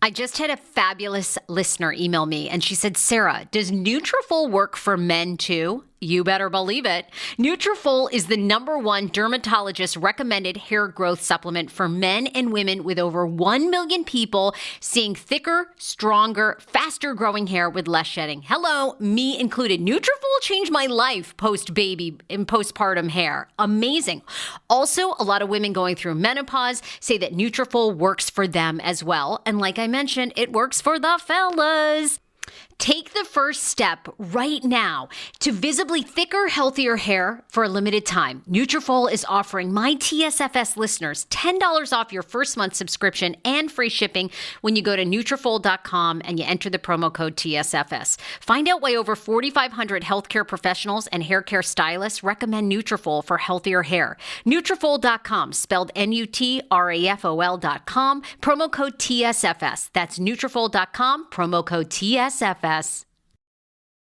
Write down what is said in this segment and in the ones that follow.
I just had a fabulous listener email me and she said, Sarah, does Nutrafol work for men too? You better believe it. Nutrafol is the #1 dermatologist recommended hair growth supplement for men and women, with over 1 million people seeing thicker, stronger, faster growing hair with less shedding. Hello, me included. Nutrafol changed my life post-baby and postpartum hair. Amazing. Also, a lot of women going through menopause say that Nutrafol works for them as well. And like I mentioned, it works for the fellas. Take the first step right now to visibly thicker, healthier hair for a limited time. Nutrafol is offering my TSFS listeners $10 off your first month subscription and free shipping when you go to Nutrafol.com and you enter the promo code TSFS. Find out why over 4,500 healthcare professionals and hair care stylists recommend Nutrafol for healthier hair. Nutrafol.com, spelled Nutrafol.com, promo code TSFS. That's Nutrafol.com, promo code TSFS.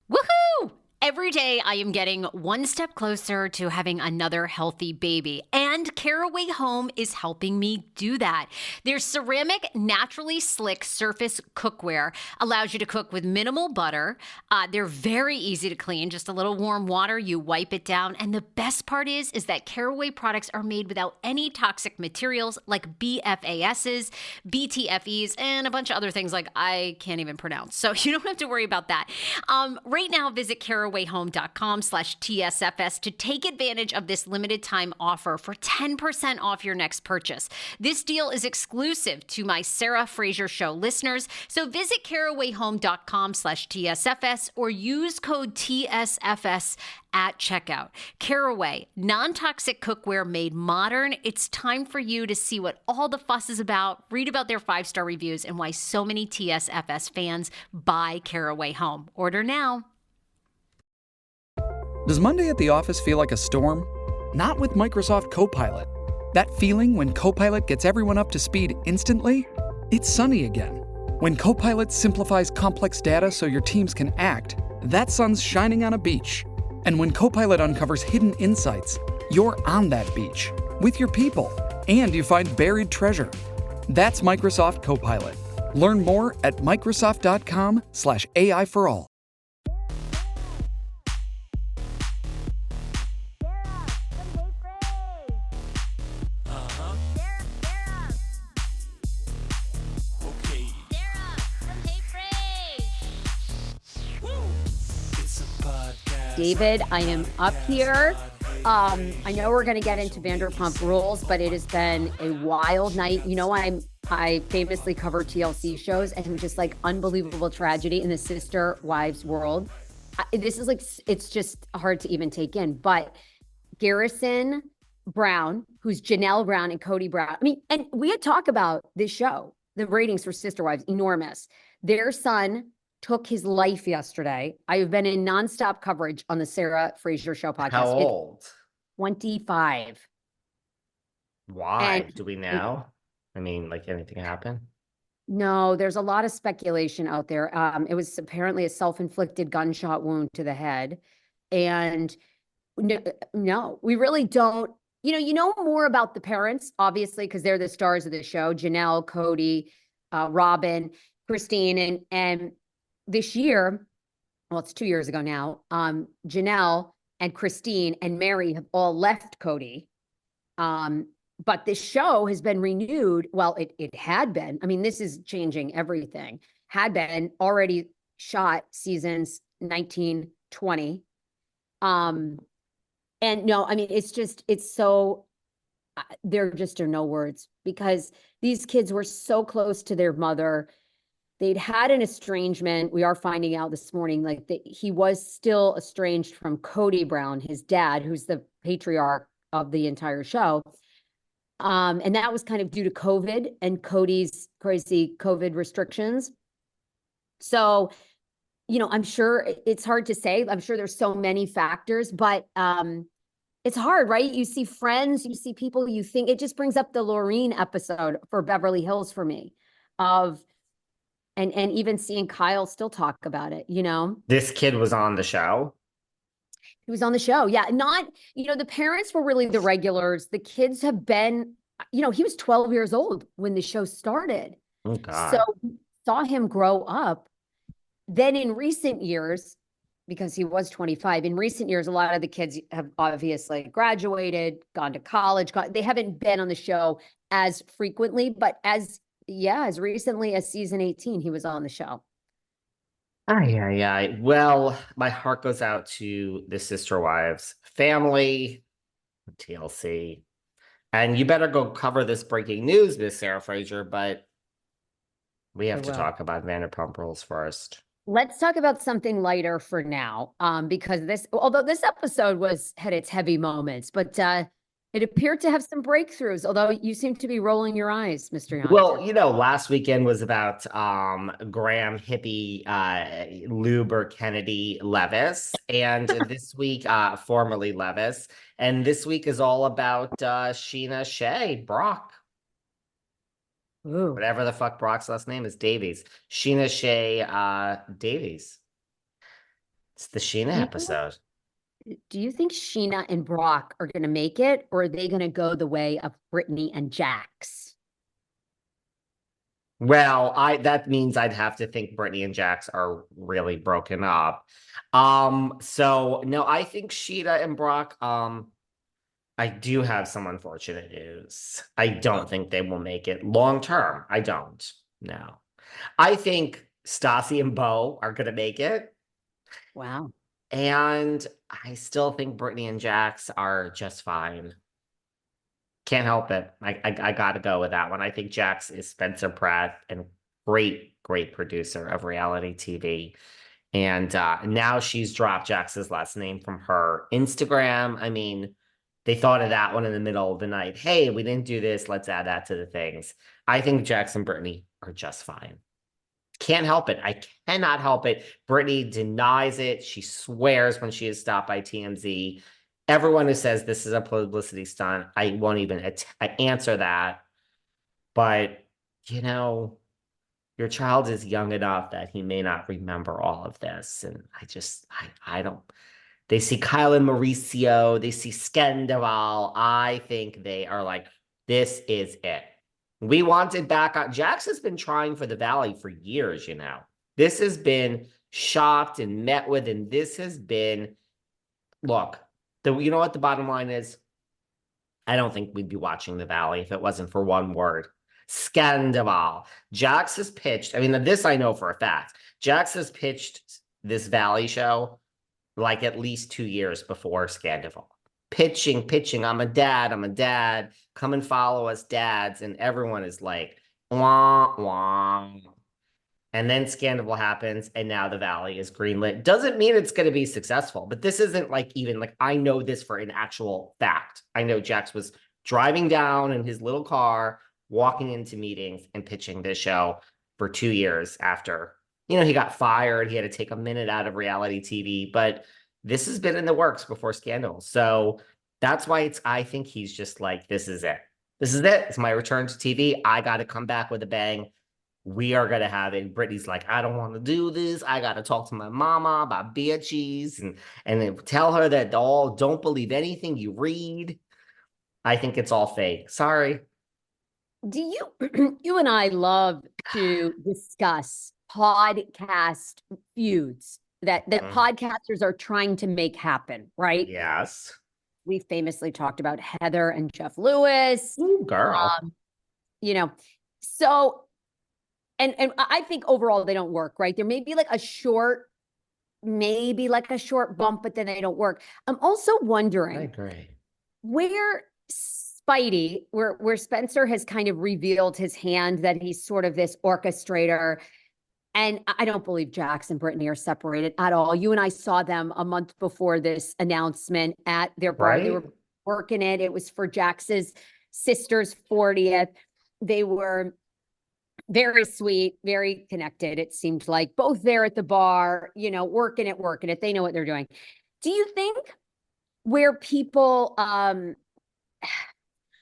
Woohoo! Every day I am getting one step closer to having another healthy baby, and Caraway Home is helping me do that. Their ceramic, naturally slick surface cookware allows you to cook with minimal butter. They're very easy to clean, just a little warm water, you wipe it down. And the best part is that Caraway products are made without any toxic materials like BFASs, BTFEs, and a bunch of other things like I can't even pronounce. So you don't have to worry about that. Right now, visit carawayhome.com/TSFS to take advantage of this limited time offer for 10% off your next purchase. This deal is exclusive to my Sarah Fraser Show listeners. So visit carawayhome.com/TSFS or use code TSFS at checkout. Caraway, non-toxic cookware made modern. It's time for you to see what all the fuss is about, read about their 5-star reviews, and why so many TSFS fans buy Caraway Home. Order now. Does Monday at the office feel like a storm? Not with Microsoft Copilot. That feeling when Copilot gets everyone up to speed instantly? It's sunny again. When Copilot simplifies complex data so your teams can act, that sun's shining on a beach. And when Copilot uncovers hidden insights, you're on that beach with your people, and you find buried treasure. That's Microsoft Copilot. Learn more at Microsoft.com/AI for all. David, I am up here. I know we're going to get into Vanderpump Rules, but it has been a wild night. You know, I famously cover TLC shows, and just like unbelievable tragedy in the sister wives world. This is like, it's just hard to even take in. But Garrison Brown, who's Janelle Brown and Cody Brown. I mean, and we had talked about this show, the ratings for Sister Wives, enormous. Their son took his life yesterday. I have been in nonstop coverage on the Sarah Fraser Show podcast. How old? 25. Why? And do we know? I mean, like, anything happen? No, there's a lot of speculation out there. It was apparently a self-inflicted gunshot wound to the head. And no, we really don't. You know more about the parents, obviously, because they're the stars of the show. Janelle, Cody, Robin, Christine, and this year, well, it's 2 years ago now, Janelle and Christine and Mary have all left Cody. But this show has been renewed. Well, it had been. I mean, this is changing everything. Had been already shot seasons 19, 20. And no, I mean, it's so, there just are no words, because these kids were so close to their mother. They'd had an estrangement. We are finding out this morning, like, that he was still estranged from Cody Brown, his dad, who's the patriarch of the entire show. And that was kind of due to COVID and Cody's crazy COVID restrictions. So, I'm sure it's hard to say. I'm sure there's so many factors, but it's hard, right? You see friends, you see people, you think it just brings up the Laureen episode for Beverly Hills for me and even seeing Kyle still talk about it, This kid was on the show? He was on the show. Yeah. Not, the parents were really the regulars. The kids have been, he was 12 years old when the show started. Oh So God. we saw him grow up. Then in recent years, because he was 25, in recent years, a lot of the kids have obviously graduated, gone to college. They haven't been on the show as frequently, but as recently as season 18, he was on the show. Ay, ay, ay. Well, my heart goes out to the sister wives, family, TLC. And you better go cover this breaking news, Miss Sarah Fraser, but we I have to will. talk about Vanderpump Rules first. Let's talk about something lighter for now, because although this episode had its heavy moments, but it appeared to have some breakthroughs. Although you seem to be rolling your eyes, Mr. Well, Yontef. last weekend was about Graham Hippie Luber Kennedy Levis, and this week formerly Levis, and this week is all about Sheena Shea Brock, Ooh. whatever the fuck Brock's last name is, Davies. Sheena Shea Davies. It's the Sheena Do you, episode. do you think Sheena and Brock are going to make it, or are they going to go the way of Brittany and Jax? Well, that means I'd have to think Brittany and Jax are really broken up. So no, I think Sheeta and Brock, I do have some unfortunate news. I don't think they will make it long term. I don't. No. I think Stassi and Bo are gonna make it. Wow. And I still think Brittany and Jax are just fine. Can't help it. I gotta go with that one. I think Jax is Spencer Pratt and great producer of reality TV. And now she's dropped Jax's last name from her Instagram. I mean, they thought of that one in the middle of the night. Hey, we didn't do this. Let's add that to the things. I think Jax and Brittany are just fine. Can't help it. I cannot help it. Brittany denies it. She swears when she is stopped by TMZ. Everyone who says this is a publicity stunt, I won't even answer that. But, your child is young enough that he may not remember all of this. And I don't. They see Kyle and Mauricio. They see Sandoval. I think they are like, this is it. We wanted back on. Jax has been trying for the Valley for years, This has been shopped and met with, and this has been, look, you know what the bottom line is? I don't think we'd be watching the Valley if it wasn't for one word. Sandoval. Jax has pitched. I mean, this I know for a fact. Jax has pitched this Valley show like at least 2 years before Sandoval. Pitching. I'm a dad. Come and follow us, dads. And everyone is like, wah, wah. And then Sandoval happens, and now the Valley is greenlit. Doesn't mean it's going to be successful, but this isn't I know this for an actual fact. I know Jax was driving down in his little car, walking into meetings and pitching this show for 2 years after, he got fired. He had to take a minute out of reality TV, but this has been in the works before Scandal. So that's why I think he's just like, this is it. This is it. It's my return to TV. I got to come back with a bang. We are going to have it. Brittany's like, I don't want to do this. I got to talk to my mama about beer cheese and then tell her that don't believe anything you read. I think it's all fake. Sorry. Do you and I love to discuss podcast feuds that podcasters are trying to make happen, right? Yes. We famously talked about Heather and Jeff Lewis. Ooh, girl. So and I think overall they don't work, right? There may be like a short bump, but then they don't work. I'm also wondering, I agree. Where Spidey, where Spencer has kind of revealed his hand that he's sort of this orchestrator. And I don't believe Jax and Brittany are separated at all. You and I saw them a month before this announcement at their bar. Right. They were working it. It was for Jax's sister's 40th. They were very sweet, very connected. It seemed like both there at the bar, working it. They know what they're doing. Do you think where people,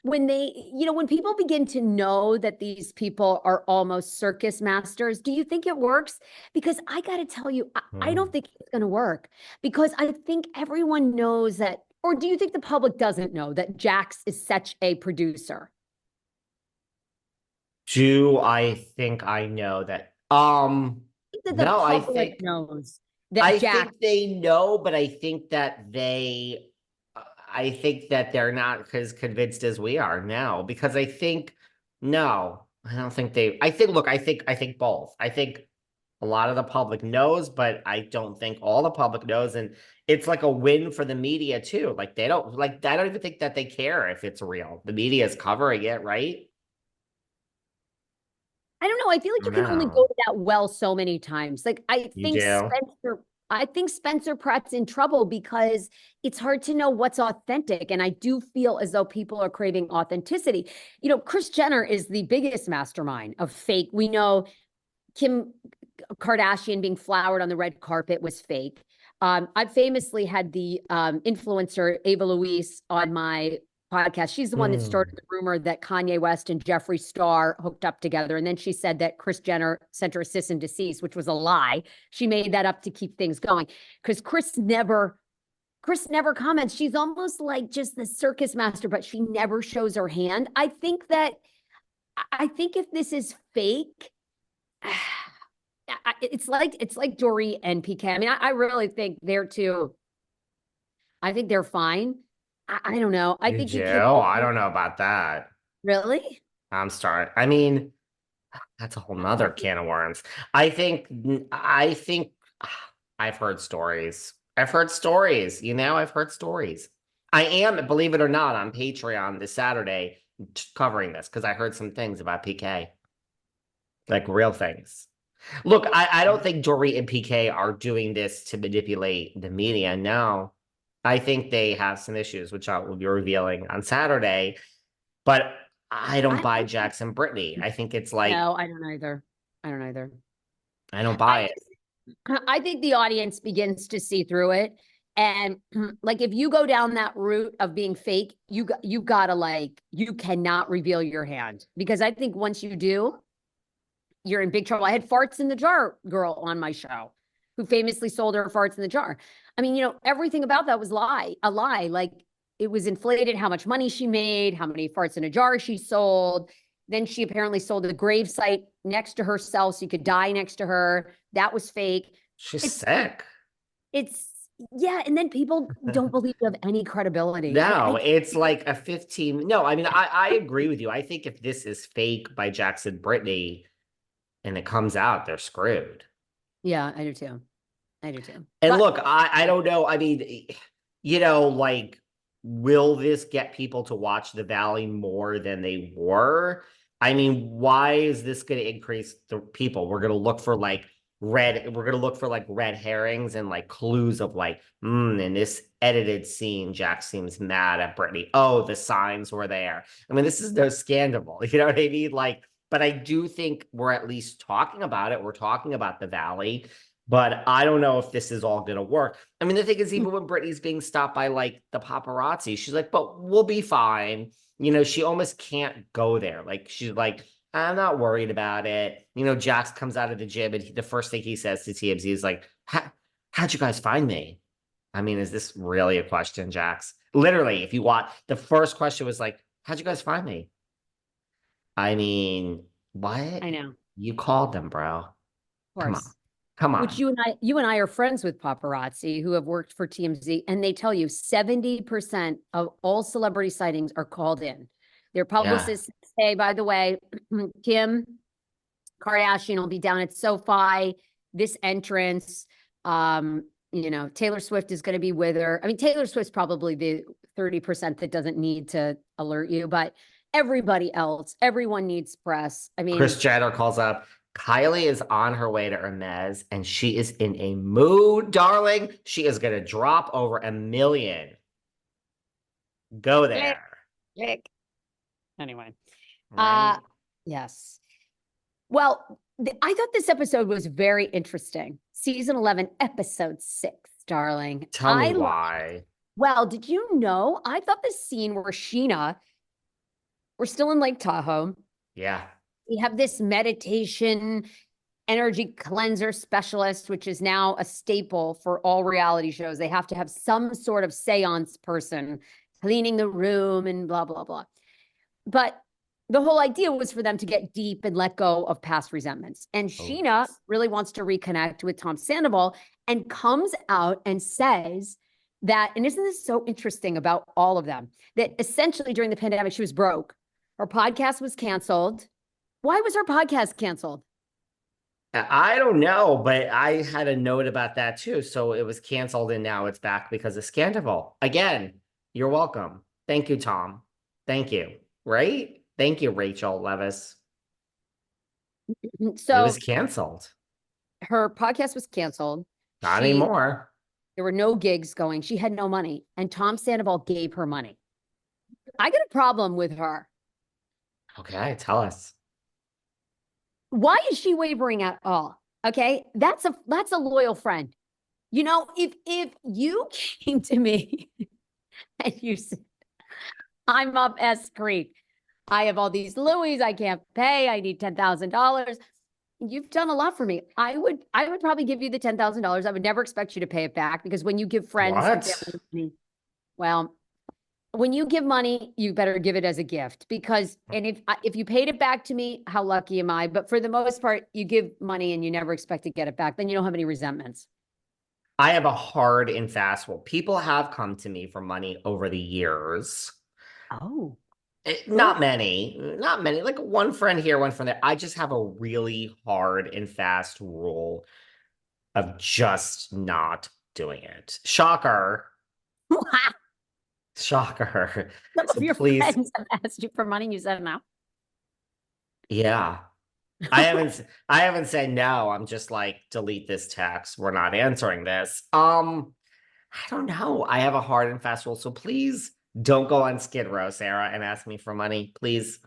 when people begin to know that these people are almost circus masters, do you think it works? Because I got to tell you, I don't think it's going to work, because I think everyone knows that, or do you think the public doesn't know that Jax is such a producer? Do I think I know that? That the No, public knows that I Jack. think they know, but I think that I think that they're not as convinced as we are now because no, I don't think look, I think both. I think a lot of the public knows, but I don't think all the public knows. And it's like a win for the media too. Like I don't even think that they care if it's real. The media is covering it, right? I don't know. I feel like you can only No, go to that well so many times. Like you do. I think Spencer Pratt's in trouble because it's hard to know what's authentic. And I do feel as though people are craving authenticity. You know, Kris Jenner is the biggest mastermind of fake. We know Kim Kardashian being flowered on the red carpet was fake. I famously had the influencer Ava Louise on my podcast. She's the one that started the rumor that Kanye West and Jeffree Star hooked up together. And then she said that Kris Jenner sent her a cease and desist, which was a lie. She made that up to keep things going because Kris never comments. She's almost like just the circus master, but she never shows her hand. I think if this is fake, it's like Dory and PK. I mean, I really think they're too. I think they're fine. I don't know. I think you can. I don't know about that. Really? I'm sorry. I mean, that's a whole nother can of worms. I think I've heard stories. I've heard stories, I've heard stories. I am, believe it or not, on Patreon this Saturday covering this because I heard some things about PK. Like real things. Look, I don't think Dory and PK are doing this to manipulate the media. No. I think they have some issues, which I will be revealing on Saturday. But I don't buy Jackson Brittany. I think it's like No, I don't either. I don't either. I don't buy it. I think the audience begins to see through it. And like if you go down that route of being fake, you gotta you cannot reveal your hand. Because I think once you do, you're in big trouble. I had Farts in the Jar girl on my show who famously sold her farts in the jar. I mean, everything about that was a lie. Like it was inflated how much money she made, how many farts in a jar she sold. Then she apparently sold a grave site next to herself so you could die next to her. That was fake. She's sick. Yeah, and then people don't believe you have any credibility. No, it's like a 15. No, I mean, I agree with you. I think if this is fake by Jackson Brittany and it comes out, they're screwed. Yeah, I do too. And look, I don't know. I mean, will this get people to watch The Valley more than they were? I mean, why is this going to increase the people? We're going to look for red herrings and clues of in this edited scene, Jack seems mad at Brittany. Oh, the signs were there. I mean, this is no scandal. You know what I mean? But I do think we're at least talking about it. We're talking about The Valley. But I don't know if this is all going to work. I mean, the thing is, even when Brittany's being stopped by the paparazzi, she's like, but we'll be fine. She almost can't go there. She's like, I'm not worried about it. Jax comes out of the gym and the first thing he says to TMZ is like, how'd you guys find me? I mean, is this really a question, Jax? Literally, if you watch, the first question was like, how'd you guys find me? I mean, what? I know. You called them, bro. Come on. Which you and I are friends with paparazzi who have worked for TMZ, and they tell you 70% of all celebrity sightings are called in. Their publicists say, by the way, Kim Kardashian will be down at SoFi, this entrance. Taylor Swift is going to be with her. I mean, Taylor Swift's probably the 30% that doesn't need to alert you, but everyone needs press. I mean, Kris Jenner calls up. Kylie is on her way to Hermes, and she is in a mood, darling. She is going to drop over $1 million. Go there. Click. Anyway. Right? Yes. Well, I thought this episode was very interesting. Season 11, episode 6, darling. Tell me why. Well, did you know? I thought the scene where Sheena, we're still in Lake Tahoe. Yeah. We have this meditation energy cleanser specialist, which is now a staple for all reality shows. They have to have some sort of seance person cleaning the room and blah, blah, blah. But the whole idea was for them to get deep and let go of past resentments. And Sheena really wants to reconnect with Tom Sandoval and comes out and says that, and isn't this so interesting about all of them, that essentially during the pandemic, she was broke. Her podcast was canceled. Why was her podcast canceled? I don't know, but I had a note about that too. So it was canceled and now it's back because of Sandoval. Again, you're welcome. Thank you, Tom. Thank you. Right? Thank you, Rachel Levis. So it was canceled. Her podcast was canceled. Not anymore. There were no gigs going. She had no money. And Tom Sandoval gave her money. I got a problem with her. Okay, tell us. Why is she wavering at all? Okay, that's a loyal friend. You know, if you came to me and you said, I'm up S Creek, I have all these Louis I can't pay, I need $10,000. You've done a lot for me. I would probably give you the $10,000. I would never expect you to pay it back, because when you give friends and family money, well, when you give money, you better give it as a gift, because, and if you paid it back to me, how lucky am I? But for the most part, you give money and you never expect to get it back. Then you don't have any resentments. I have a hard and fast rule. People have come to me for money over the years. Oh, not many, like one friend here, one friend there. I just have a really hard and fast rule of just not doing it. Shocker. Shocker. Some So of your please. friends have asked you for money and you said no. Yeah. I haven't said no. I'm just like, delete this text. We're not answering this. I don't know. I have a hard and fast rule. So please don't go on Skid Row, Sarah, and ask me for money. Please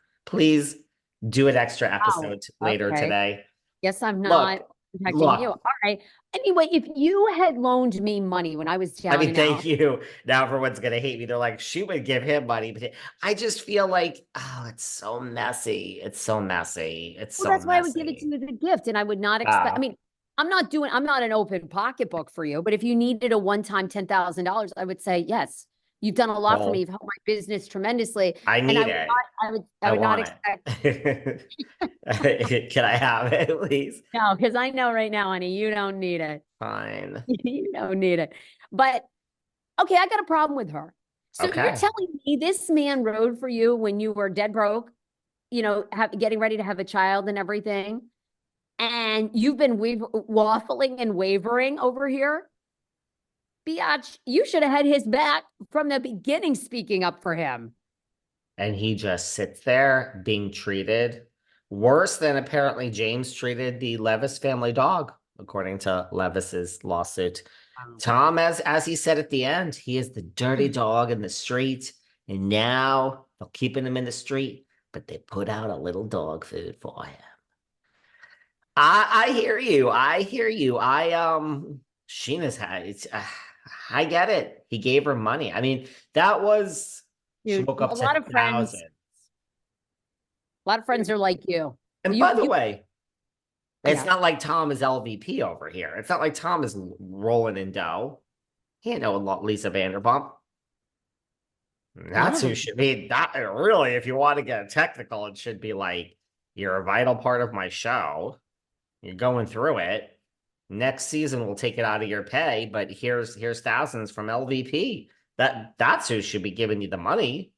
do an extra episode later today. Yes, I'm not contacting you. All right. Anyway, if you had loaned me money when I was down, I mean, thank you. Now everyone's gonna hate me. They're like, she would give him money, but I just feel like, oh, it's so messy. It's so messy. That's why I would give it to you as a gift, and I would not expect. I mean, I'm not an open pocketbook for you, but if you needed a one-time $10,000, I would say yes. You've done a lot for me. You've helped my business tremendously. I need it. I would not expect. Can I have it, please? No, because I know right now, honey, you don't need it. Fine. You don't need it. But okay, I got a problem with her. So you're telling me this man rode for you when you were dead broke, you know, getting ready to have a child and everything, and you've been waffling and wavering over here? Biatch, you should have had his back from the beginning, speaking up for him. And he just sits there being treated worse than apparently James treated the Levis family dog, according to Levis's lawsuit. Wow. Tom, as he said at the end, he is the dirty dog in the street, and now they're keeping him in the street, but they put out a little dog food for him. I hear you. Sheena's had I get it. He gave her money. I mean, that was, she woke up a lot of friends. A lot of friends are like you. And by the way, it's not like Tom is LVP over here. It's not like Tom is rolling in dough. He ain't no Lisa Vanderpump. That's who should be. That really, if you want to get technical, it should be like, you're a vital part of my show. You're going through it. Next season we'll take it out of your pay, but here's thousands from LVP. That's who should be giving you the money.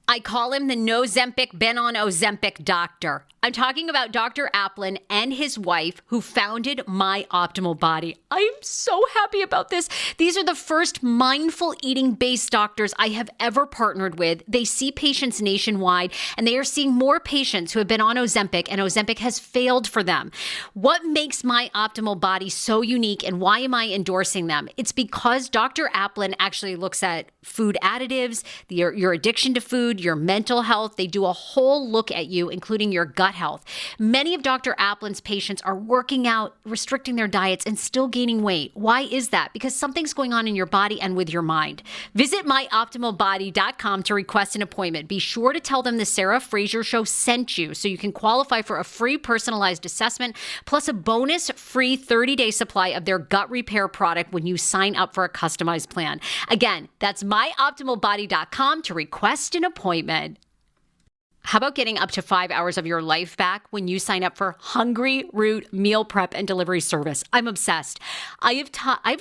I call him the no-Zempic, been on Ozempic doctor. I'm talking about Dr. Applin and his wife who founded My Optimal Body. I am so happy about this. These are the first mindful eating-based doctors I have ever partnered with. They see patients nationwide, and they are seeing more patients who have been on Ozempic, and Ozempic has failed for them. What makes My Optimal Body so unique, and why am I endorsing them? It's because Dr. Applin actually looks at food additives, your addiction to food, your mental health. They do a whole look at you, including your gut health. Many of Dr. Applin's patients are working out, restricting their diets, and still gaining weight. Why is that? Because something's going on in your body and with your mind. Visit myoptimalbody.com to request an appointment. Be sure to tell them the Sarah Fraser Show sent you so you can qualify for a free personalized assessment, plus a bonus free 30-day supply of their gut repair product when you sign up for a customized plan. Again, that's myoptimalbody.com to request an appointment. How about getting up to 5 hours of your life back when you sign up for Hungry Root meal prep and delivery service? I'm obsessed. I've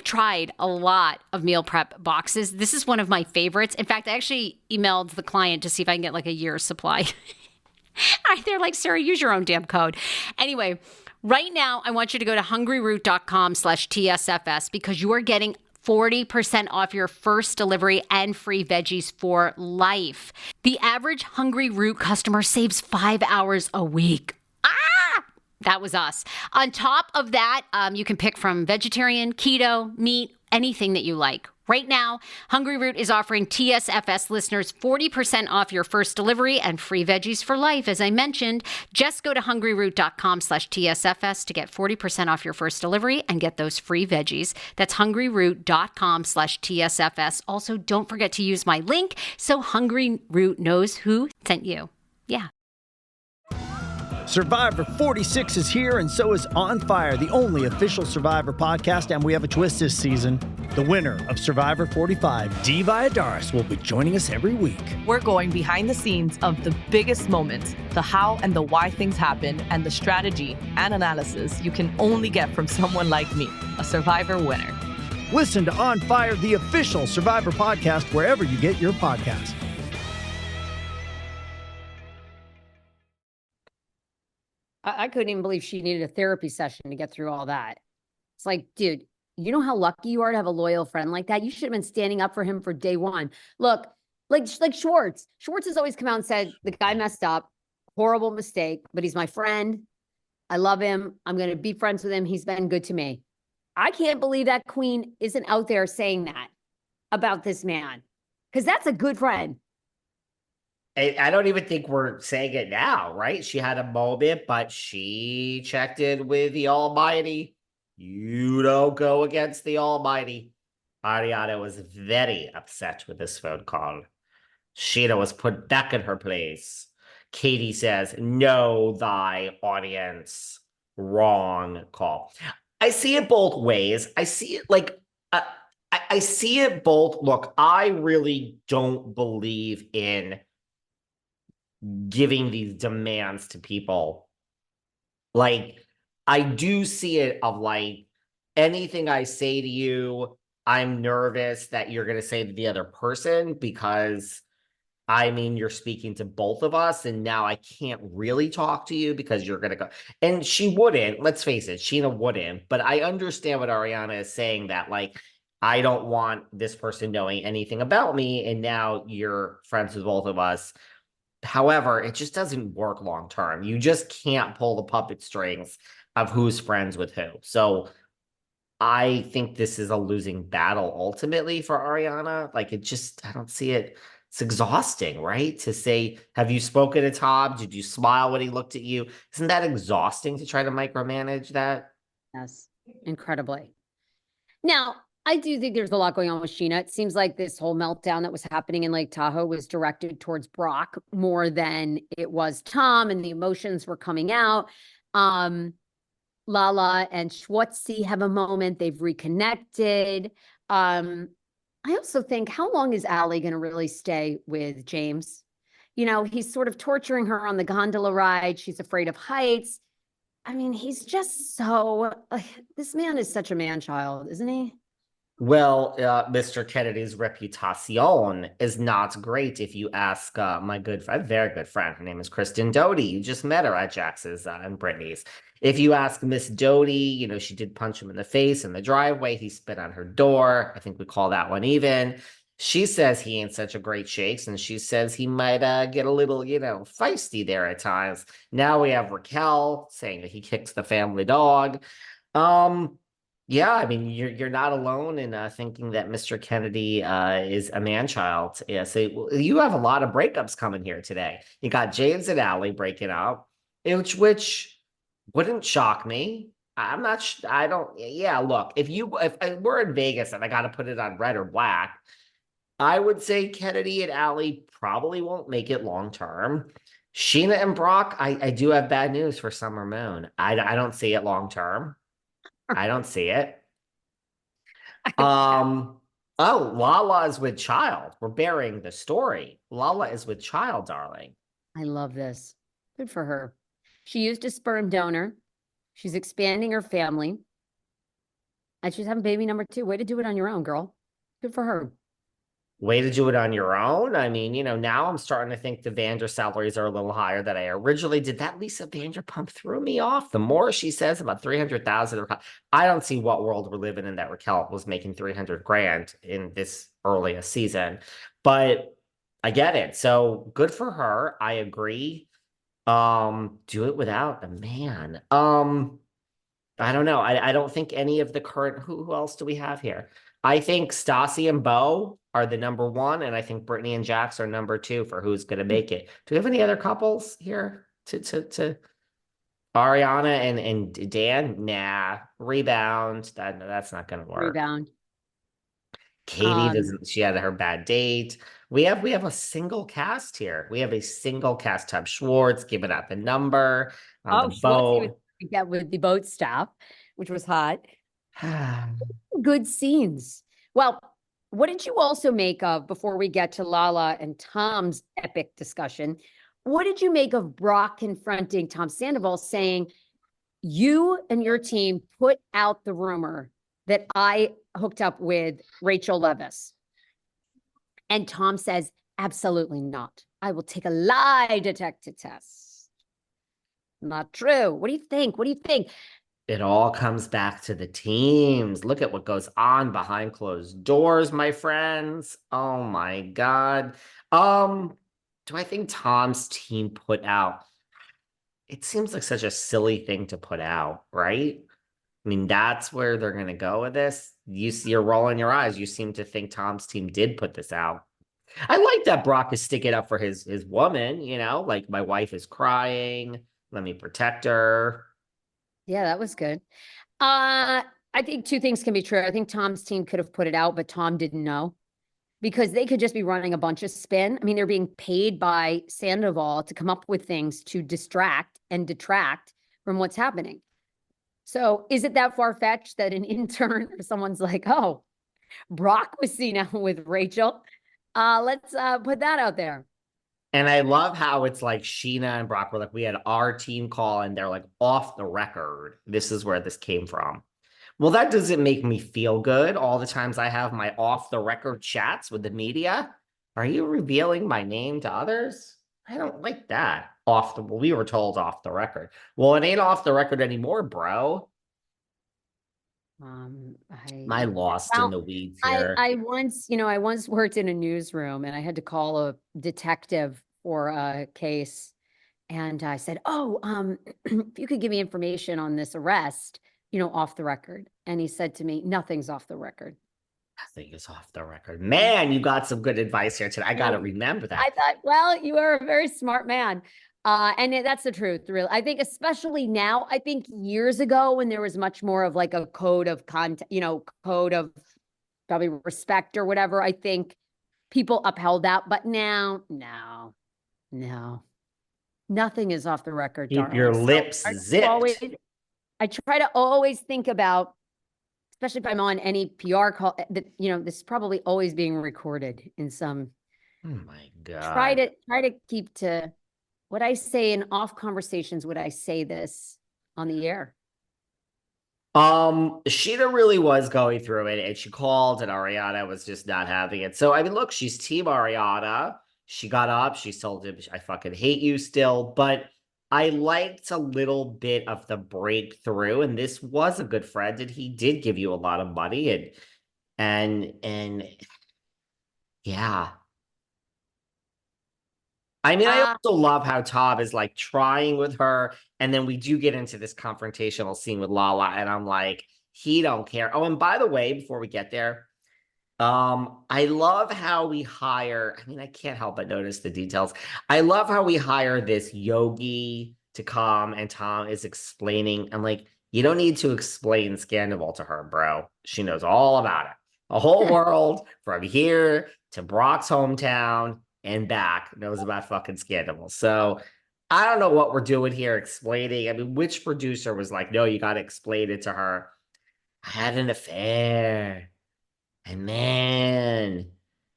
tried a lot of meal prep boxes. This is one of my favorites. In fact, I actually emailed the client to see if I can get like a year's supply. They're like, Sarah, use your own damn code. Anyway, right now, I want you to go to hungryroot.com/TSFS because you are getting 40% off your first delivery and free veggies for life. The average Hungry Root customer saves 5 hours a week. That was us. On top of that, you can pick from vegetarian, keto, meat, anything that you like. Right now, Hungry Root is offering TSFS listeners 40% off your first delivery and free veggies for life. As I mentioned, just go to hungryroot.com/TSFS to get 40% off your first delivery and get those free veggies. That's hungryroot.com/TSFS. Also, don't forget to use my link so Hungry Root knows who sent you. Yeah. Survivor 46 is here, and so is On Fire, the only official Survivor podcast, and we have a twist this season. The winner of Survivor 45, Dee Valladares, will be joining us every week. We're going behind the scenes of the biggest moments, the how and the why things happen, and the strategy and analysis you can only get from someone like me, a Survivor winner. Listen to On Fire, the official Survivor podcast, wherever you get your podcasts. I couldn't even believe she needed a therapy session to get through all that. It's like, dude, you know how lucky you are to have a loyal friend like that? You should have been standing up for him for day one. Look, like Schwartz. Schwartz has always come out and said, the guy messed up, horrible mistake, but he's my friend. I love him. I'm going to be friends with him. He's been good to me. I can't believe that queen isn't out there saying that about this man, because that's a good friend. I don't even think we're saying it now, right? She had a moment, but she checked in with the Almighty. You don't go against the Almighty. Ariana was very upset with this phone call. Sheena was put back in her place. Katie says, know thy audience. Wrong call. I see it both ways. I see it like, I see it both. Look, I really don't believe in giving these demands to people. Like, I do see it of like, anything I say to you, I'm nervous that you're going to say to the other person, because I mean, you're speaking to both of us, and now I can't really talk to you because you're going to go. And she wouldn't, let's face it, Sheena wouldn't, but I understand what Ariana is saying, that like, I don't want this person knowing anything about me, and now you're friends with both of us. However, it just doesn't work long term. You just can't pull the puppet strings of who's friends with who. So I think this is a losing battle ultimately for Ariana. Like, it just, I don't see it. It's exhausting, right? To say, have you spoken to Tom? Did you smile when he looked at you? Isn't that exhausting to try to micromanage that? Yes, incredibly. Now, I do think there's a lot going on with Sheena. It seems like this whole meltdown that was happening in Lake Tahoe was directed towards Brock more than it was Tom, and the emotions were coming out. Lala and Schwartzy have a moment. They've reconnected. I also think, how long is Allie going to really stay with James? You know, he's sort of torturing her on the gondola ride. She's afraid of heights. I mean, he's just so, this man is such a man-child, isn't he? Well, Mr. Kennedy's reputation is not great if you ask my good friend, very good friend. Her name is Kristen Doty. You just met her at Jax's and Brittany's. If you ask Miss Doty, you know, she did punch him in the face in the driveway. He spit on her door. I think we call that one even. She says he ain't such a great shakes, and she says he might get a little, you know, feisty there at times. Now we have Raquel saying that he kicks the family dog. Yeah, I mean, you're not alone in thinking that Mr. Kennedy is a man-child. Yeah, so you have a lot of breakups coming here today. You got James and Allie breaking up, which wouldn't shock me. I'm not. I don't. Yeah, look, if we're in Vegas and I got to put it on red or black, I would say Kennedy and Allie probably won't make it long term. Sheena and Brock, I do have bad news for Summer Moon. I don't see it long term. I don't see it. Oh, Lala is with child. We're burying the story. Lala is with child, darling. I love this. Good for her. She used a sperm donor. She's expanding her family. And she's having baby number 2. Way to do it on your own, girl. Good for her. Way to do it on your own. I mean, now I'm starting to think the Vander salaries are a little higher than I originally did. That Lisa Vanderpump threw me off. The more she says about 300,000, I don't see what world we're living in that Raquel was making 300 grand in this early a season, but I get it. So good for her. I agree. Do it without a man. I don't know. I don't think any of the current, who else do we have here? I think Stassi and Bo are the number 1, and I think Brittany and Jax are number 2 for who's going to make it. Do we have any other couples here to Ariana and Dan? Nah, Rebound. That's not going to work. Rebound. Katie doesn't. She had her bad date. We have a single cast here. We have a single cast. Tab Schwartz giving out the number on the boat. That with the boat stop, which was hot. Good scenes. Well, what did you also make of, before we get to Lala and Tom's epic discussion, what did you make of Brock confronting Tom Sandoval saying, you and your team put out the rumor that I hooked up with Rachel Leviss? And Tom says, absolutely not. I will take a lie detector test. Not true. What do you think? What do you think? It all comes back to the teams. Look at what goes on behind closed doors, my friends. Oh my God. Do I think Tom's team put out? It seems like such a silly thing to put out, right? I mean, that's where they're going to go with this. You're rolling your eyes. You seem to think Tom's team did put this out. I like that Brock is sticking up for his woman, like, my wife is crying. Let me protect her. Yeah, that was good. I think 2 things can be true. I think Tom's team could have put it out, but Tom didn't know, because they could just be running a bunch of spin. I mean, they're being paid by Sandoval to come up with things to distract and detract from what's happening. So is it that far-fetched that an intern or someone's like, oh, Brock was seen out with Rachel? Let's put that out there. And I love how it's like Sheena and Brock were like, we had our team call and they're like, off the record, this is where this came from. Well, that doesn't make me feel good. All the times I have my off the record chats with the media. Are you revealing my name to others? I don't like that. We were told off the record. Well, it ain't off the record anymore, bro. Am I lost in the weeds here? I once worked in a newsroom, and I had to call a detective for a case. And I said, if you could give me information on this arrest, off the record. And he said to me, nothing's off the record. Nothing is off the record. Man, you got some good advice here today. I got to remember that. I thought, well, you are a very smart man. And that's the truth, really. I think especially now, I think years ago when there was much more of like a code of content, code of probably respect or whatever, I think people upheld that. But now, no, nothing is off the record. Keep your lips zipped. I try to always think about, especially if I'm on any PR call, that, this is probably always being recorded in some. Oh my God. Try to keep to what I say in off conversations. Would I say this on the air? Sheena really was going through it, and she called, and Ariana was just not having it. So, I mean, look, she's team Ariana. She got up, she told him, I fucking hate you still, but I liked a little bit of the breakthrough, and this was a good friend, and he did give you a lot of money, and yeah. I mean, I also love how Tom is like trying with her, and then we do get into this confrontational scene with Lala, and I'm like, he don't care. Oh, and by the way, before we get there, I love how we hire, I mean, I can't help but notice the details. I love how we hire this yogi to come, and Tom is explaining, and like, you don't need to explain Sandoval to her, bro. She knows all about it. The whole world from here to Brock's hometown and back knows about fucking Sandoval. So I don't know what we're doing here explaining. I mean, which producer was like, no, you got to explain it to her. I had an affair. And man,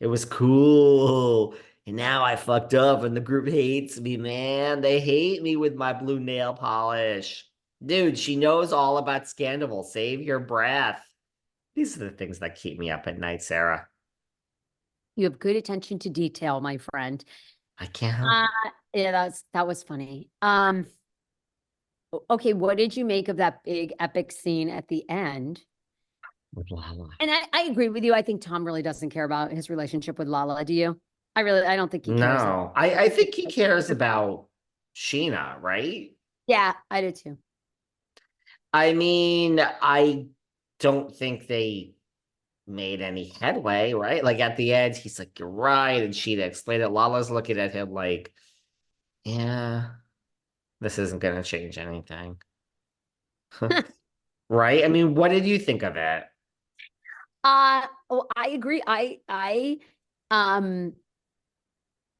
it was cool. And now I fucked up and the group hates me, man. They hate me with my blue nail polish. Dude, she knows all about Scandival. Save your breath. These are the things that keep me up at night, Sarah. You have good attention to detail, my friend. I can't help it. Yeah, that was funny. Okay, what did you make of that big epic scene at the end? With Lala. And I agree with you. I think Tom really doesn't care about his relationship with Lala. Do you? I don't think he cares. No, I think he cares about Sheena, right? Yeah, I do too. I mean, I don't think they made any headway, right? Like at the end, he's like, "You're right," and Sheena explained it. Lala's looking at him like, "Yeah, this isn't gonna change anything." Right? I mean, what did you think of it? Well, I agree.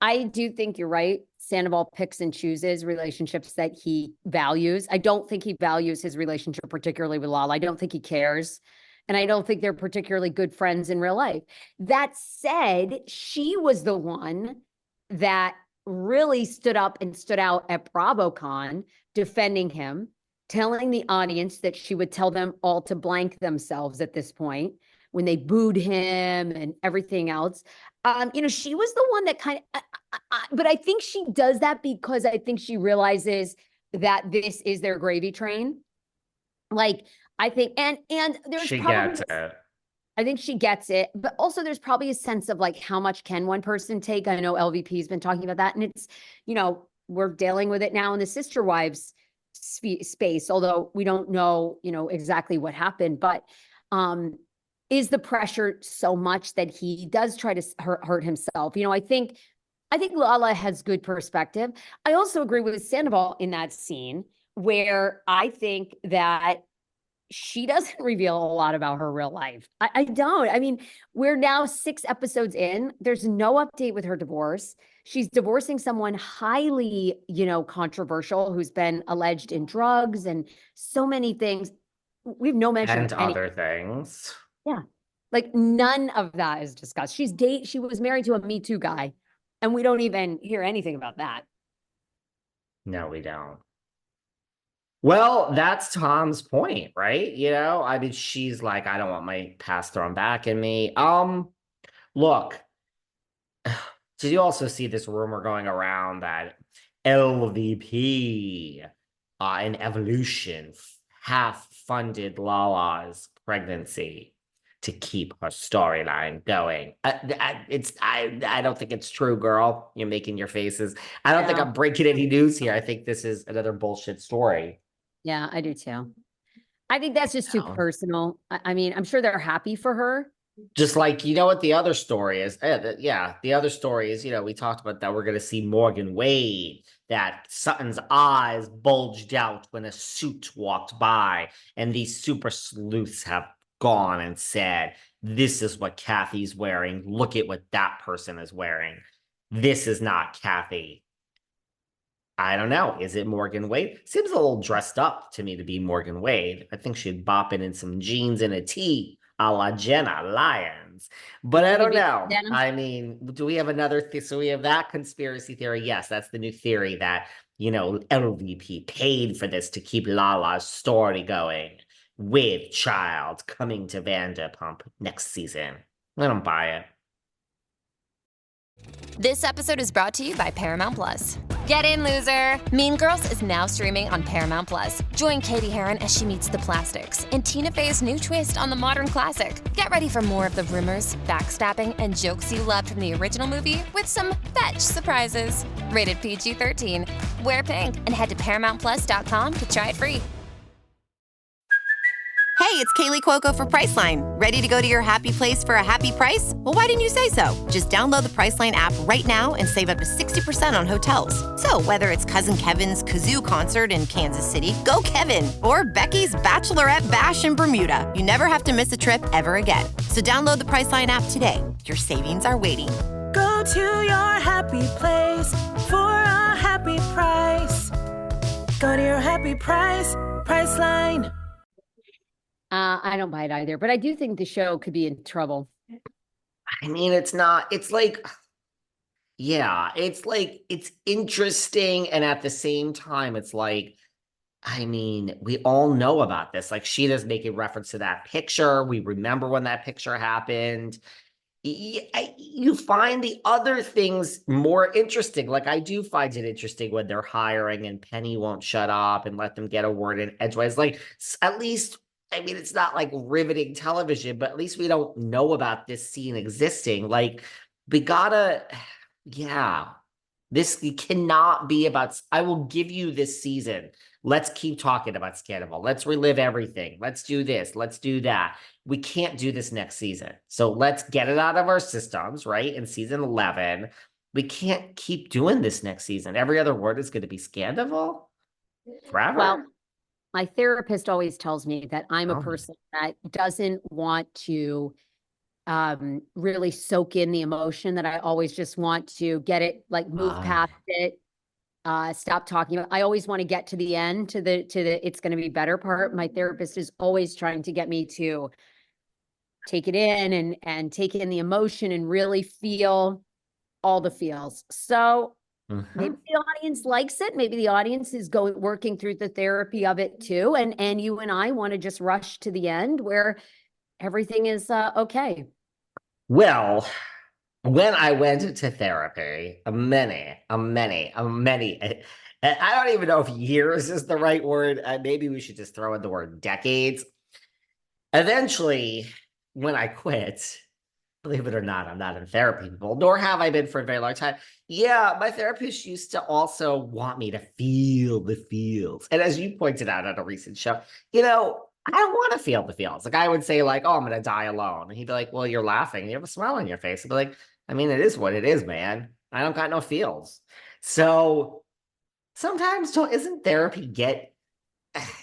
I do think you're right. Sandoval picks and chooses relationships that he values. I don't think he values his relationship particularly with Lala. I don't think he cares. And I don't think they're particularly good friends in real life. That said, she was the one that really stood up and stood out at BravoCon defending him, telling the audience that she would tell them all to blank themselves at this point when they booed him and everything else. She was the one that kind of, but I think she does that because I think she realizes that this is their gravy train. Like, I think, and there's She probably, gets it. I think she gets it, but also there's probably a sense of like, how much can one person take? I know LVP has been talking about that, and it's, we're dealing with it now in the Sister Wives space, although we don't know, exactly what happened, but, is the pressure so much that he does try to hurt himself? I think Lala has good perspective. I also agree with Sandoval in that scene where I think that she doesn't reveal a lot about her real life. I don't. I mean, we're now 6 episodes in. There's no update with her divorce. She's divorcing someone highly, controversial who's been alleged in drugs and so many things. We've no mention And of any. other things. Yeah. Like none of that is discussed. She was married to a Me Too guy, and we don't even hear anything about that. No, we don't. Well, that's Tom's point, right? I mean, she's like, I don't want my past thrown back in me. Look, did you also see this rumor going around that LVP in Evolution half funded Lala's pregnancy to keep her storyline going? I don't think it's true, girl. You're making your faces. I don't think I'm breaking any news here. I think this is another bullshit story. Yeah, I do too. I think that's just too personal. I mean, I'm sure they're happy for her. Just like, what the other story is? The other story is, we talked about that we're going to see Morgan Wade, that Sutton's eyes bulged out when a suit walked by, and these super sleuths have gone and said, this is what Kathy's wearing. Look at what that person is wearing. This is not Kathy. I don't know. Is it Morgan Wade? Seems a little dressed up to me to be Morgan Wade. I think she'd bop in some jeans and a tee a la Jenna Lyons. But I don't know. I mean, do we have another? So we have that conspiracy theory. Yes, that's the new theory that, LVP paid for this to keep Lala's story going with child coming to Vanderpump next season. I don't buy it. This episode is brought to you by Paramount Plus. Get in, loser! Mean Girls is now streaming on Paramount Plus. Join Katie Heron as she meets the plastics in Tina Fey's new twist on the modern classic. Get ready for more of the rumors, backstabbing, and jokes you loved from the original movie with some fetch surprises. Rated PG-13. Wear pink and head to ParamountPlus.com to try it free. Hey, it's Kaylee Cuoco for Priceline. Ready to go to your happy place for a happy price? Well, why didn't you say so? Just download the Priceline app right now and save up to 60% on hotels. So whether it's Cousin Kevin's Kazoo Concert in Kansas City, go Kevin, or Becky's Bachelorette Bash in Bermuda, you never have to miss a trip ever again. So download the Priceline app today. Your savings are waiting. Go to your happy place for a happy price. Go to your happy price, Priceline. I don't buy it either, but I do think the show could be in trouble. I mean, it's not, it's like, Yeah, it's like, it's interesting. And at the same time, it's like, I mean, we all know about this. Like, Sheena's making reference to that picture. We remember when that picture happened. You find the other things more interesting. Like, I do find it interesting when they're hiring and Penny won't shut up and let them get a word in edgewise. Like, at least, I mean, it's not like riveting television, but at least we don't know about this scene existing. Like, we gotta, yeah, this cannot be about, I will give you this season. Let's keep talking about Sandoval. Let's relive everything. Let's do this. Let's do that. We can't do this next season. So let's get it out of our systems, right? In season 11, we can't keep doing this next season. Every other word is going to be Sandoval forever. Well, my therapist always tells me that I'm a Oh. person that doesn't want to really soak in the emotion, that I always just want to get it, like move past it, stop talking about. I always want to get to the end, to the it's going to be better part. My therapist is always trying to get me to take it in and take in the emotion and really feel all the feels. So maybe the audience likes it. Maybe the audience is working through the therapy of it too. And you and I want to just rush to the end where everything is okay. Well, when I went to therapy, many, I don't even know if years is the right word. Maybe we should just throw in the word decades. Eventually, when I quit, believe it or not, I'm not in therapy, people, nor have I been for a very long time. Yeah, my therapist used to also want me to feel the feels. And as you pointed out on a recent show, you know, I don't want to feel the feels. Like, I would say, like, oh, I'm going to die alone. And he'd be like, well, you're laughing. You have a smile on your face. I'd be like, I mean, it is what it is, man. I don't got no feels. So sometimes isn't therapy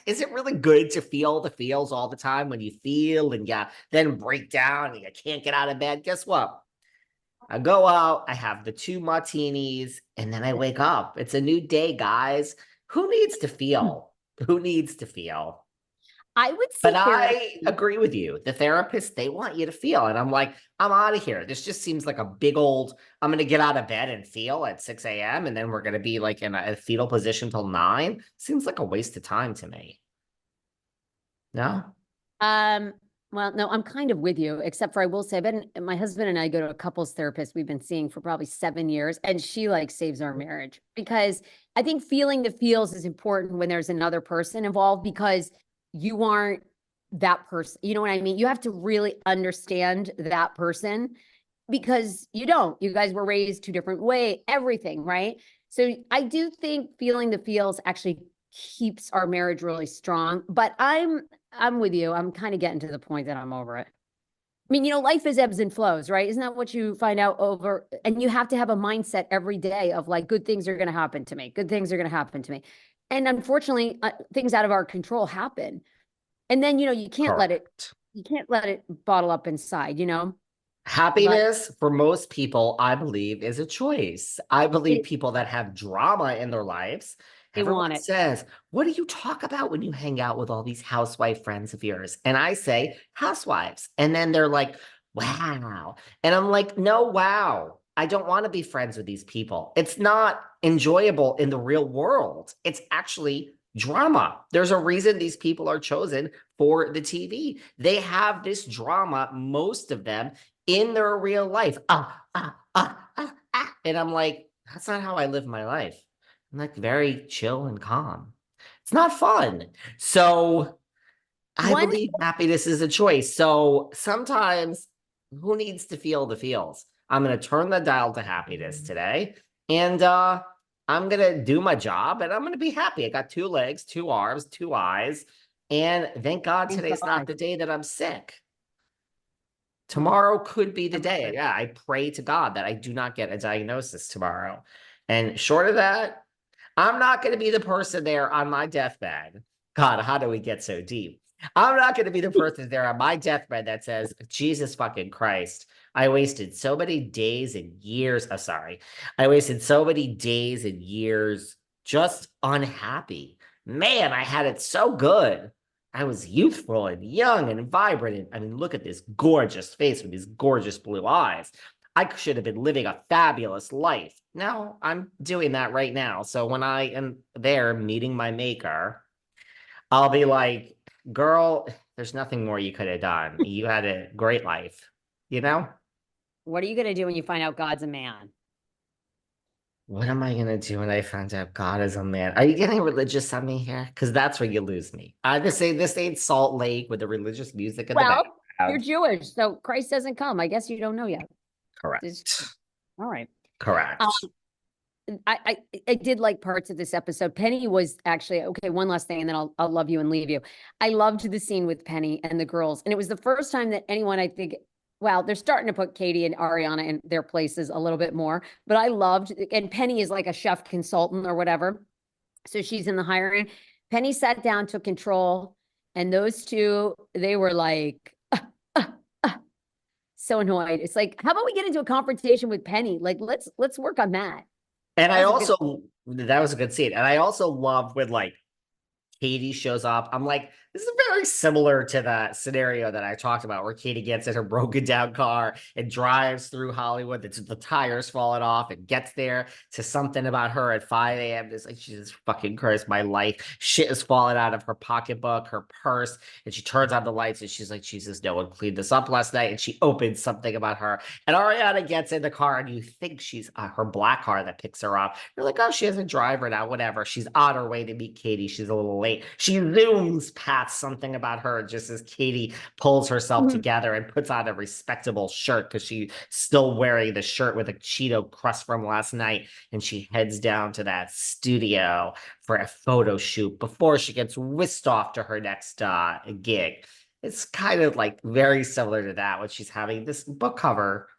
is it really good to feel the feels all the time when you feel and then break down and you can't get out of bed? Guess what? I go out, I have the 2 martinis, and then I wake up. It's a new day, guys. Who needs to feel? Who needs to feel? I would say, But I agree with you. The therapists, they want you to feel. And I'm like, I'm out of here. This just seems like a big old, I'm going to get out of bed and feel at 6 a.m. And then we're going to be like in a fetal position till 9. Seems like a waste of time to me. No? well, no, I'm kind of with you, except for I will say, my husband and I go to a couples therapist we've been seeing for probably 7 years, and she like saves our marriage, because I think feeling the feels is important when there's another person involved, because you aren't that person. You know what I mean? You have to really understand that person, because you don't. You guys were raised 2 different ways, everything, right? So I do think feeling the feels actually keeps our marriage really strong. But I'm with you. I'm kind of getting to the point that I'm over it. I mean, you know, life is ebbs and flows, right? Isn't that what you find out over? And you have to have a mindset every day of like, good things are going to happen to me. Good things are going to happen to me. And unfortunately, things out of our control happen. And then, you know, you can't let it bottle up inside, you know? Happiness for most people, I believe, is a choice. I believe people that have drama in their lives, everyone says, what do you talk about when you hang out with all these housewife friends of yours? And I say, housewives. And then they're like, wow. And I'm like, no, wow. I don't want to be friends with these people. It's not enjoyable in the real world. It's actually drama. There's a reason these people are chosen for the TV. They have this drama, most of them, in their real life. And I'm like, that's not how I live my life. I'm like very chill and calm. It's not fun. So I believe happiness is a choice. So sometimes who needs to feel the feels? I'm going to turn the dial to happiness today. And I'm going to do my job and I'm going to be happy. I got 2 legs, 2 arms, 2 eyes. And thank God today's not the day that I'm sick. Tomorrow could be the day. Yeah, I pray to God that I do not get a diagnosis tomorrow. And short of that, I'm not going to be the person there on my deathbed. God, how do we get so deep? I'm not going to be the person there on my deathbed that says, Jesus fucking Christ, I wasted so many days and years. Oh, sorry. I wasted so many days and years just unhappy. Man, I had it so good. I was youthful and young and vibrant. And I mean, look at this gorgeous face with these gorgeous blue eyes. I should have been living a fabulous life. Now I'm doing that right now. So when I am there meeting my maker, I'll be like, girl, there's nothing more you could have done. You had a great life, you know? What are you going to do when you find out God's a man? What am I gonna do when I find out God is a man? Are you getting religious on me here? Because that's where you lose me. I just say this ain't Salt Lake with the religious music in the Well, you're background. Jewish, so Christ doesn't come. I guess you don't know yet. Correct. All right. Correct. I did like parts of this episode. Penny was actually okay. One last thing, and then I'll love you and leave you. I loved the scene with Penny and the girls, and it was the first time that anyone, I think, well, they're starting to put Katie and Ariana in their places a little bit more. But I loved, and Penny is like a chef consultant or whatever, so she's in the hiring. Penny sat down, took control, and those two, they were like so annoyed. It's like, how about we get into a confrontation with Penny? Like, let's work on that. And I also, that was a good scene. And I also love when like Katie shows up. I'm like, this is very similar to the scenario that I talked about where Katie gets in her broken down car and drives through Hollywood. The tires falling off and gets there to something about her at 5 a.m. It's like, Jesus fucking Christ, my life. Shit is falling out of her pocketbook, her purse. And she turns on the lights and she's like, Jesus, no one cleaned this up last night. And she opens something about her. And Ariana gets in the car and you think she's her black car that picks her up. You're like, oh, she has a driver now, whatever. She's on her way to meet Katie. She's a little late. She zooms past something about her just as Katie pulls herself together and puts on a respectable shirt because she's still wearing the shirt with a Cheeto crust from last night. And she heads down to that studio for a photo shoot before she gets whisked off to her next gig. It's kind of like very similar to that when she's having this book cover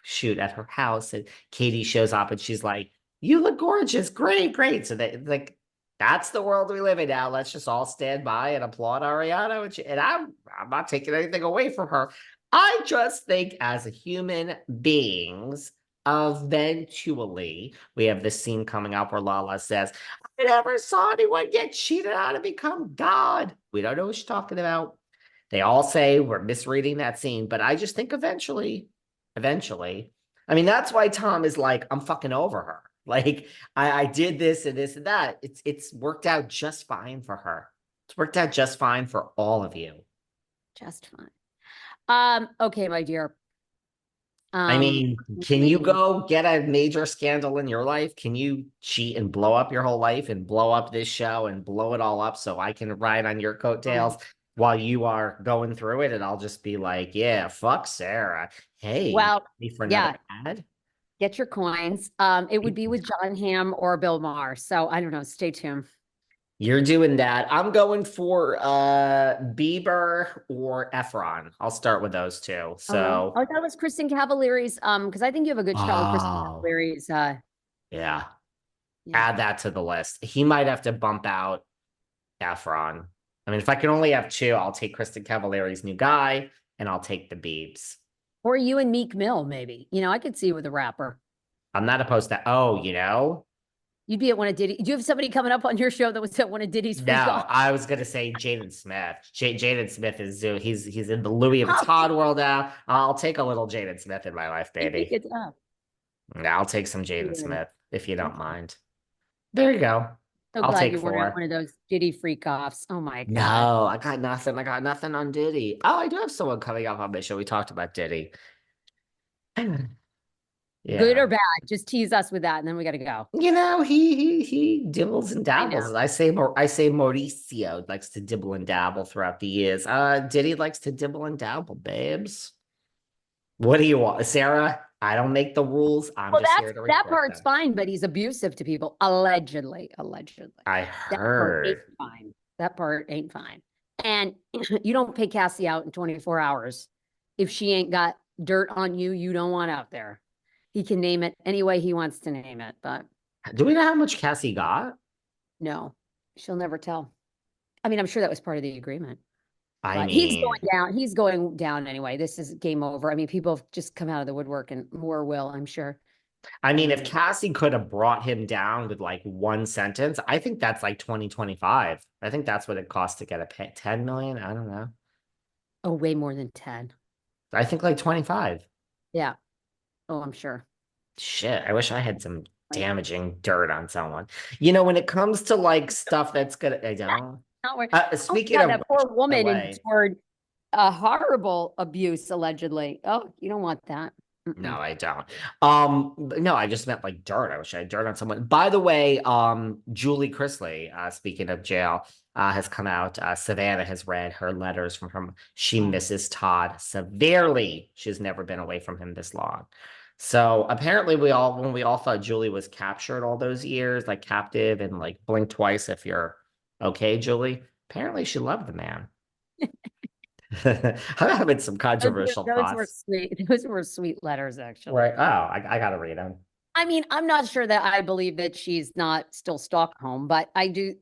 shoot at her house and Katie shows up and she's like, you look gorgeous. Great, great. So that like, that's the world we live in now. Let's just all stand by and applaud Ariana. And I'm not taking anything away from her. I just think as human beings, eventually, we have this scene coming up where Lala says, I never saw anyone get cheated on and become God. We don't know what she's talking about. They all say we're misreading that scene, but I just think eventually, I mean, that's why Tom is like, I'm fucking over her. Like I did this and this and that. It's worked out just fine for her. It's worked out just fine for all of you. Just fine. Okay, my dear. I mean, can you go get a major scandal in your life? Can you cheat and blow up your whole life and blow up this show and blow it all up so I can ride on your coattails while you are going through it? And I'll just be like, yeah, fuck Sarah. Hey, well, for another ad? Get your coins. It would be with John Hamm or Bill Maher. So I don't know. Stay tuned. You're doing that. I'm going for Bieber or Efron. I'll start with those two. So that was Kristen Cavallari's. Because I think you have a good shot with Kristen Cavallari's. Yeah. Add that to the list. He might have to bump out Efron. I mean, if I can only have two, I'll take Kristen Cavallari's new guy and I'll take the Biebs. Or you and Meek Mill, maybe. You know, I could see you with a rapper. I'm not opposed to, you'd be at one of Diddy. Do you have somebody coming up on your show that was at one of Diddy's? No, I was going to say Jaden Smith. Jaden Smith is, he's in the Louis Vuitton world now. I'll take a little Jaden Smith in my life, baby. Yeah, I'll take some Jaden Smith if you don't mind. There you go. So I'll glad take you four. weren't one of those Diddy freak offs. Oh my God. No, I got nothing. I got nothing on Diddy. Oh, I do have someone coming up on my show. We talked about Diddy. Yeah. Good or bad? Just tease us with that, and then we got to go. You know, he dibbles and dabbles. I say Mauricio likes to dibble and dabble throughout the years. Diddy likes to dibble and dabble, babes. What do you want, Sarah? I don't make the rules. I'm just here to that part's fine, but he's abusive to people. Allegedly. I heard. That part ain't fine. And you don't pay Cassie out in 24 hours. If she ain't got dirt on you, you don't want out there. He can name it any way he wants to name it, but. Do we know how much Cassie got? No, she'll never tell. I mean, I'm sure that was part of the agreement. I mean, he's going down. He's going down anyway. This is game over. I mean, people have just come out of the woodwork and more will, I'm sure. I mean, if Cassie could have brought him down with like one sentence, I think that's like 2025. I think that's what it costs to get a 10 million. I don't know. Oh, way more than 10. I think like 25. Yeah. Oh, I'm sure. Shit, I wish I had some damaging dirt on someone. You know, when it comes to like stuff that's gonna, I don't. Not where- Speaking God, of that poor which, woman LA, endured a horrible abuse, allegedly. Oh, you don't want that. no, I don't. No, I just meant like dirt. I wish I had dirt on someone. By the way, Julie Chrisley, speaking of jail, has come out. Savannah has read her letters from her. She misses Todd severely. She's never been away from him this long. So apparently when we all thought Julie was captured all those years, like captive and like blink twice if you're okay, Julie. Apparently she loved the man. I'm having some controversial Those were thoughts. sweet. Those were sweet letters, actually. Right. Oh, I gotta read them. I mean, I'm not sure that I believe that she's not still Stockholm, but I do,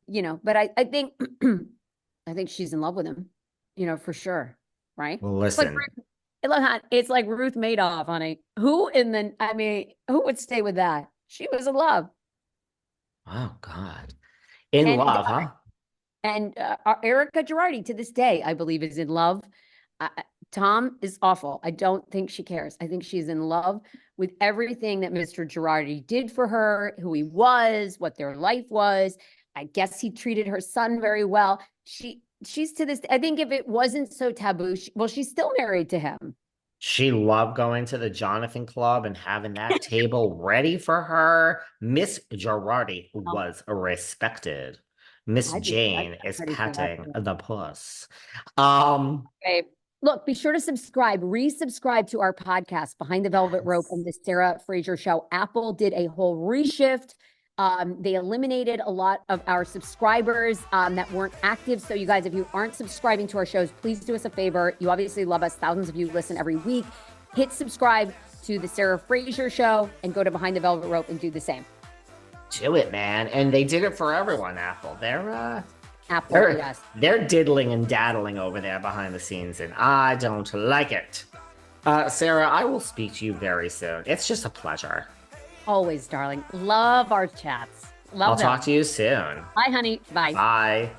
but I think I think she's in love with him, for sure. Right? Listen, It's like Ruth Madoff, honey. Who would stay with that? She was in love. oh God, in And love, huh? And Erica Girardi, to this day, I believe, is in love. Tom is awful. I don't think she cares. I think she's in love with everything that Mr. Girardi did for her, who he was, what their life was. I guess he treated her son very well. She's to this. I think if it wasn't so taboo, she's still married to him. She loved going to the Jonathan Club and having that table ready for her. Miss Girardi was respected. Miss Jane is petting the puss. Okay. Look, be sure to resubscribe to our podcast, Behind the Velvet Rope and the Sarah Fraser Show. Apple did a whole reshift. They eliminated a lot of our subscribers that weren't active. So you guys, if you aren't subscribing to our shows, please do us a favor. You obviously love us. Thousands of you listen every week. Hit subscribe to the Sarah Fraser Show and go to Behind the Velvet Rope and do the same. Do it, man. And they did it for everyone, Apple. Apple, yes. They're diddling and daddling over there behind the scenes, and I don't like it. Sarah, I will speak to you very soon. It's just a pleasure. Always, darling. Love our chats. Love I'll them. talk to you soon. Bye, honey. Bye. Bye.